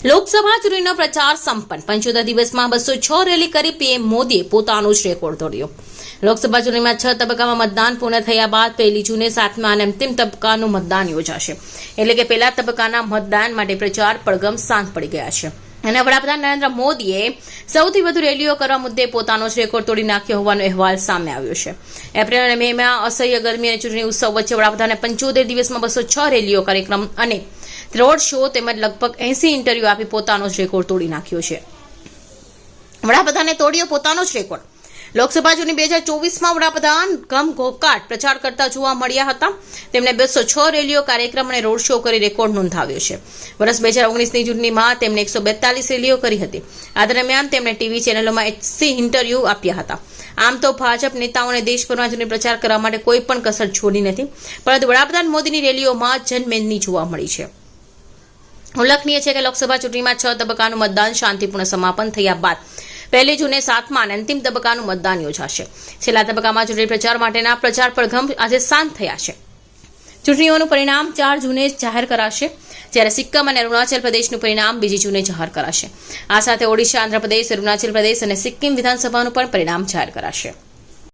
લોકસભા ચૂંટણીનો પ્રચાર સંપન્ન 75 દિવસમાં 206 રેલી કરી પીએમ મોદીએ પોતાનો જ રેકોર્ડ તોડ્યો। લોકસભા ચૂંટણીમાં 6 તબક્કામાં મતદાન પૂર્ણ થયા બાદ 1 જૂને 7મા અને અંતિમ તબક્કાનું મતદાન યોજાશે। એટલે કે પહેલા તબક્કાના મતદાન માટે પ્રચાર પડઘમ શાંત પડી ગયા છે અને વડાપ્રધાન નરેન્દ્ર મોદીએ સૌથી વધુ રેલીઓ કરવા મુદ્દે પોતાનો જ રેકોર્ડ તોડી નાખ્યો હોવાનો અહેવાલ સામે આવ્યો છે। એપ્રિલ અને મેમાં અસહ્ય ગરમી અને ચૂંટણી ઉત્સવ વચ્ચે વડાપ્રધાને 75 દિવસમાં 206 રેલીઓ કાર્યક્રમ અને રોડ શો તેમજ લગભગ 80 ઇન્ટરવ્યુ આપી પોતાનો જ રેકોર્ડ તોડી નાખ્યો છે। વડાપ્રધાને તોડ્યો પોતાનો જ રેકોર્ડ। લોકસભા ચૂંટણી 2024માં વડાપ્રધાન ઘમઘોકાટ પ્રચાર કરતા જોવા મળ્યા હતા। તેમણે 206 રેલીઓ કાર્યક્રમ અને રોડ શો કરી રેકોર્ડ નોંધાવ્યો છે। વર્ષ 2019ની ચૂંટણીમાં તેમણે 142 રેલીઓ કરી હતી। આ દરમિયાન તેમણે ટીવી ચેનલોમાં 80 ઇન્ટરવ્યુ આપ્યા હતા। આમ તો ભાજપ નેતાઓને દેશભરમાં ચૂંટણી પ્રચાર કરવા માટે કોઈ પણ કસર છોડી નથી, પરંતુ વડાપ્રધાન મોદીની રેલીઓમાં જનમેદની જોવા મળી છે। ઉલ્લેખનીય છે કે લોકસભા ચૂંટણીમાં 6 તબક્કાનું મતદાન શાંતિપૂર્ણ સમાપન થયા બાદ 1 જૂને 7મા અને અંતિમ તબક્કાનું મતદાન યોજાશે। છેલ્લા તબક્કામાં ચૂંટણી પ્રચાર માટેના પ્રચાર પડઘમ આજે શાંત થયા છે। ચૂંટણીઓનું પરિણામ 4 જૂને જાહેર કરાશે, જ્યારે સિક્કમ અને અરુણાચલ પ્રદેશનું પરિણામ 2 જૂને જાહેર કરાશે। આ સાથે ઓડિશા, આંધ્રપ્રદેશ, અરુણાચલ પ્રદેશ અને સિક્કિમ વિધાનસભાનું પણ પરિણામ જાહેર કરાશે।